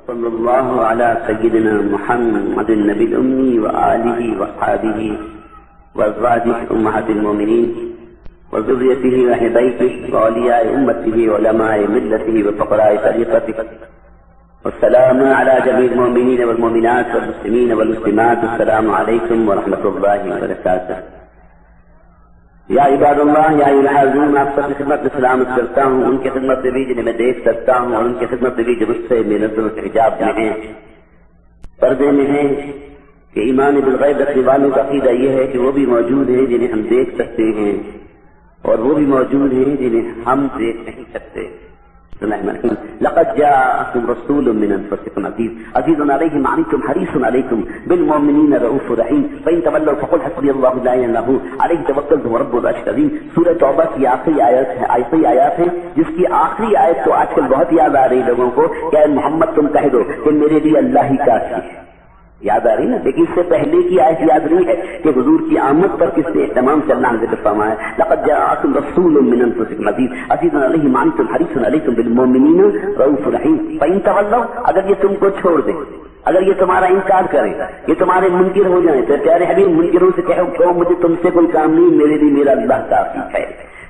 صلی اللہ علی سیدنا محمد النبی الأمی وآلہ وصحابہ وازواجہ امہات المؤمنین وذریتہ واہل بیتہ واولیاء امتہ وعلماء ملتہ وفقراء طریقتہ والسلام علی جمیع المؤمنین والمؤمنات والمسلمین والمسلمات السلام علیکم ورحمۃ اللہ وبرکاتہ۔ یا عباد اللہ، یا الحاضرین، میں آپ سب کی خدمت میں سلام کرتا ہوں، ان کی خدمت میں بھی جنہیں میں دیکھ سکتا ہوں اور ان کی خدمت میں بھی جو مجھ سے میرے نظروں کے حجاب میں ہیں، پردے میں ہیں، کہ ایمان بالغیب رکھنے والوں کا عقیدہ یہ ہے کہ وہ بھی موجود ہیں جنہیں ہم دیکھ سکتے ہیں اور وہ بھی موجود ہیں جنہیں ہم دیکھ نہیں سکتے۔ لقد جاءكم رسول من انفسكم عزيز عليه ما عنتم حريص عليكم بالمؤمنين رؤوف رحيم فإن تولوا فقل حسبي الله لا اله الا هو عليه توكلت ورب العرش العظيم۔ سورہ توبہ کی آخری آیات ہے جس کی آخری آیت تو آج کل بہت یاد آ رہی لوگوں کو کہ اے محمد تم کہہ دو کہ میرے لیے اللہ ہی کافی ہے، یاد آ رہی نا، لیکن اس سے پہلے کی آیت یاد نہیں ہے کہ حضور کی آمد پر کس نے اہتمام سے اللہ نے ذکر فرمایا، لقد جاءكم رسول من انفسكم عزيز عليه ما عنتم حريص عليكم بالمؤمنين رؤوف رحيم فإن تولوا، اگر یہ تم کو چھوڑ دیں، اگر یہ تمہارا انکار کریں، یہ تمہارے منکر ہو جائیں تو پیارے حبیب منکروں سے کہو مجھے تم سے کوئی کام نہیں، میرے لیے میرا اللہ کافی ہے،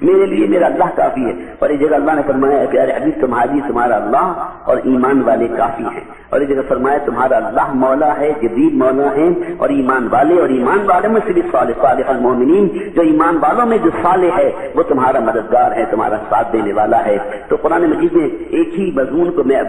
میرے لیے میرا اللہ کافی ہے۔ اور یہ جگہ اللہ نے فرمایا ہے پیارے حبیب تمہارا اللہ اور ایمان والے کافی ہیں، اور یہ جگہ فرمایا تمہارا اللہ مولا ہے، جبریل مولا ہے اور ایمان والے، اور ایمان والوں میں سے بھی صالح المؤمنین، جو ایمان والوں میں جو صالح ہے وہ تمہارا مددگار ہے، تمہارا ساتھ دینے والا ہے۔ تو قرآن مجید میں ایک ہی مضمون کو میں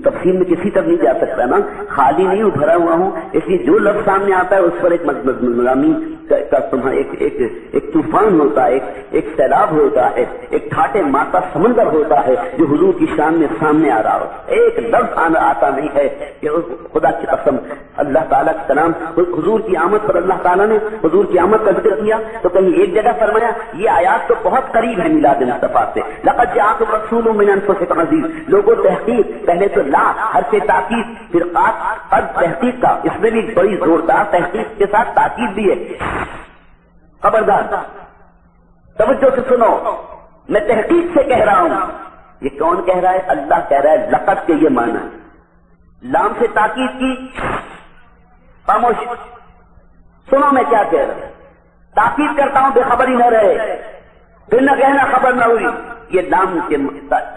تفصیل میں کسی طرف نہیں جا سکتا نا، خالی نہیں بھرا ہوا ہوں، اس لیے جو لفظ سامنے آتا ہے اس پر ایک مضامین کا ایک طوفان ہوتا ہے، ایک سیلاب ہوتا ہے، ایک ٹھاٹے ماتا سمندر ہوتا ہے جو حضور کی شان میں سامنے آ رہا ہو، ایک لفظ آتا نہیں ہے کہ خدا کی قسم اللہ تعالیٰ کا کلام حضور کی آمد پر اللہ تعالیٰ نے حضور کی آمد کا ذکر کیا تو کہیں ایک جگہ فرمایا یہ آیات تو بہت قریب ہے میلاد مصطفیٰ سے، لقد جاءكم رسول من انفسكم عزیز، لوگوں تحقیق، پہلے تو لا حرف تاکید، پھر قاف قد تحقیق کا، اس میں بھی بڑی زوردار تحقیق کے ساتھ تاکید بھی ہے، خبردار توجہ سے سنو، میں تحقیق سے کہہ رہا ہوں۔ یہ کون کہہ رہا ہے؟ اللہ کہہ رہا ہے، لقد کے یہ معنی ہے، لام سے تاکید کی، خاموش سنو میں کیا کہہ رہا ہوں، تاکید کرتا ہوں بے خبری نہ رہے، پھر نہ کہنا خبر نہ ہوئی، یہ لام کے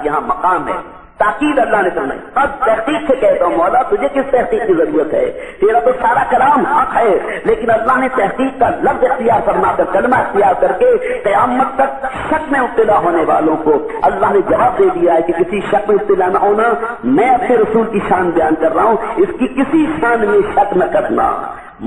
یہاں مقام ہے، تاکید اللہ نے فرمائی، اب تحقیق سے کہتا ہوں مولا تجھے کس تحقیق کی ضرورت ہے، تیرا تو سارا کلام حق ہے، لیکن اللہ نے تحقیق کا لفظ اختیار فرما کر، کلمہ اختیار کر کے قیامت تک شک میں مبتلا ہونے والوں کو اللہ نے جواب دے دیا ہے کہ کسی شک میں مبتلا نہ ہونا، میں اپنے رسول کی شان بیان کر رہا ہوں، اس کی کسی شان میں شک نہ کرنا،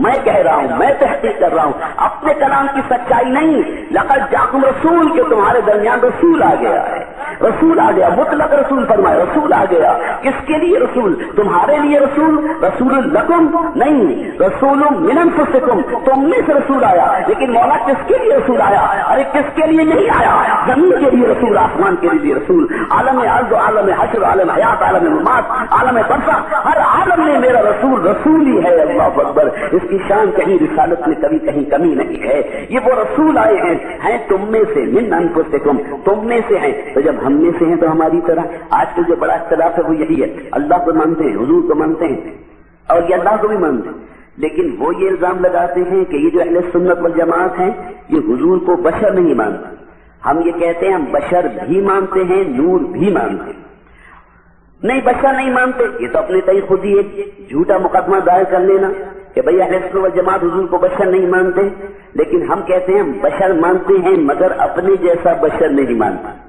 میں کہہ رہا ہوں، میں تحقیق کر رہا ہوں، اپنے کلام کی سچائی نہیں، لقد جاءكم رسول کے تمہارے درمیان رسول آ گیا ہے، رسول آ گیا، مطلق رسول فرمائے، رسول آ گیا، کس کے لیے رسول؟ تمہارے لیے رسول، رسول لکم نہیں، رسول من انفسکم، تم میں سے رسول آیا، لیکن مولا کس کے لیے رسول آیا؟ ارے کس کے لیے نہیں آیا؟ زمین کے لیے رسول، آسمان کے لیے رسول، عالم ارض، عالم حشر، عالم حیات، عالم ممات، عالم برزخ، ہر عالم میں میرا رسول رسول ہی ہے، اللہ اکبر، اس کی شان کہیں رسالت میں کبھی کہیں کمی نہیں ہے، یہ وہ رسول آئے ہیں تم میں سے، من انفسکم، تم میں سے ہیں، تو جب ہم میں سے ہیں تو ہماری طرح آج کل جو بڑا اختلاف ہے وہ یہی ہے، اللہ کو مانتے ہیں، حضور کو مانتے ہیں اور یہ اللہ کو بھی مانتے ہیں، لیکن وہ یہ الزام لگاتے ہیں کہ یہ جو اہل سنت والجماعت ہیں یہ حضور کو بشر نہیں مانتے، ہم یہ کہتے ہیں ہم بشر بھی مانتے ہیں، نور بھی مانتے ہیں، نہیں بشر نہیں مانتے، یہ تو اپنے تئیں خود ہی ایک جھوٹا مقدمہ دائر کر لینا کہ بھئی اہل سنت والجماعت حضور کو بشر نہیں مانتے، لیکن ہم کہتے ہیں ہم بشر مانتے ہیں مگر اپنے جیسا بشر نہیں مانتے۔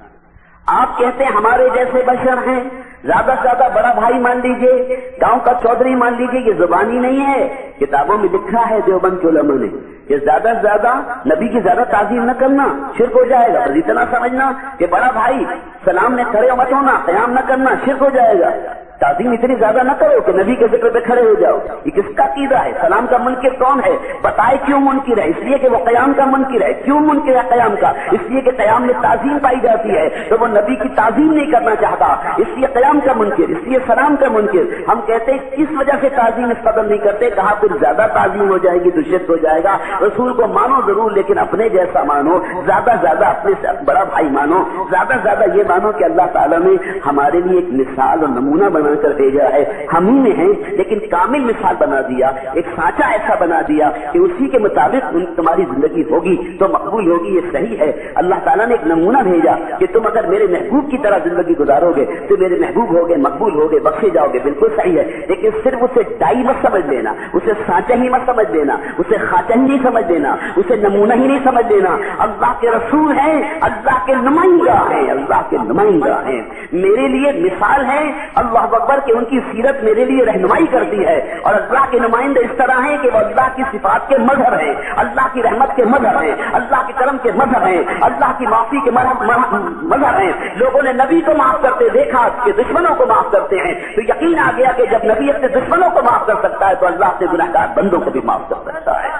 آپ کہتے ہیں ہمارے جیسے بشر ہیں، زیادہ سے زیادہ بڑا بھائی مان لیجئے، گاؤں کا چودھری مان لیجئے، یہ زبانی نہیں ہے، کتابوں میں لکھا ہے دیوبند کے علماء نے کہ زیادہ سے زیادہ نبی کی زیادہ تعظیم نہ کرنا، شرک ہو جائے گا، بس اتنا سمجھنا کہ بڑا بھائی سلام میں کھڑے مت ہونا، قیام نہ کرنا، شرک ہو جائے گا، تعظیم اتنی زیادہ نہ کرو کہ نبی کے ذکر پہ کھڑے ہو جاؤ، یہ کس کا عقیدہ ہے؟ سلام کا منکر کون ہے؟ بتائے کیوں منکر ہے؟ اس لیے کہ وہ قیام کا منکر ہے، کیوں منکر ہے قیام کا؟ اس لیے کہ قیام میں تعظیم پائی جاتی ہے تو وہ نبی کی تعظیم نہیں کرنا چاہتا، اس لیے قیام کا منکر، اس لیے سلام کا منکر۔ ہم کہتے ہیں کس وجہ سے تعظیم اس قدر نہیں کرتے، کہا پھر زیادہ تعظیم ہو جائے گی تو شرک ہو جائے گا. رسول کو مانو ضرور لیکن اپنے جیسا مانو, زیادہ اپنے سے بڑا بھائی مانو, زیادہ یہ مانو کہ اللہ تعالیٰ نے ہمارے لیے ایک مثال اور نمونہ بنا کر بھیجا ہے. ہم ہی میں ہیں لیکن کامل مثال بنا دیا, ایک سانچہ ایسا بنا دیا کہ اسی کے مطابق تمہاری زندگی ہوگی تو مقبول ہوگی. یہ صحیح ہے. اللہ تعالیٰ نے ایک نمونہ بھیجا کہ تم اگر میرے محبوب کی طرح زندگی گزارو گے تو میرے محبوب ہوگے, مقبول ہوگے, بخشے جاؤ گے. بالکل صحیح ہے, لیکن صرف اسے ڈائی مت سمجھ لینا, اسے سانچہ ہی مت سمجھ لینا, اسے خاچہ ہی نہیں سمجھ لینا, اسے نمونہ ہی نہیں سمجھ لینا. اللہ کے رسول ہیں, اللہ کے نمائندہ ہیں, اللہ کے نمائندہ ہیں, میرے لیے مثال ہے. اللہ اکبر کہ ان کی سیرت میرے لیے رہنمائی کرتی ہے. اور اللہ کے نمائندے اس طرح ہیں کہ وہ اللہ کی صفات کے مظہر ہیں, اللہ کی رحمت کے مظہر ہیں, اللہ کے کرم کے مظہر ہیں, اللہ کی معافی کے مظہر ہیں. لوگوں نے نبی کو معاف کرتے دیکھا کہ دشمنوں کو معاف کرتے ہیں, تو یقین آ گیا کہ جب نبی اپنے دشمنوں کو معاف کر سکتا ہے تو اللہ اپنے گنہگار بندوں کو بھی معاف کر سکتا ہے.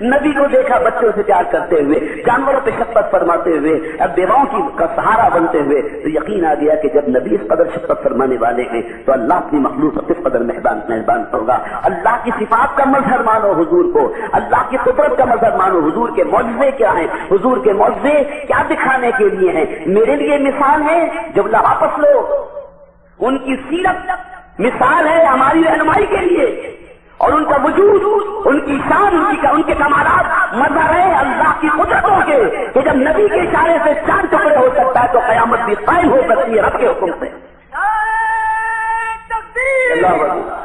نبی کو دیکھا بچوں سے پیار کرتے ہوئے, جانوروں پہ شفقت فرماتے ہوئے, اب بیواؤں کا سہارا بنتے ہوئے, تو یقین آ گیا کہ جب نبی اس قدر شفقت فرمانے والے ہیں تو اللہ اپنی مخلوق پر کس قدر مہربان ہوگا. اللہ کی صفات کا مظہر مانو حضور کو, اللہ کی قدرت کا مظہر مانو. حضور کے معجزے کیا ہیں, حضور کے معجزے کیا دکھانے کے لیے ہیں. میرے لیے مثال ہے, جب واپس لو ان کی سیرت مثال ہے ہماری رہنمائی کے لیے, اور ان کا وجود, ان کی شان, ان کے کمالات مظہر ہے اللہ کی قدرتوں کے, کہ جب نبی کے اشارے سے چاند ٹکڑے ہو سکتا ہے تو قیامت بھی قائم ہو سکتی ہے رب کے حکم سے. اللہ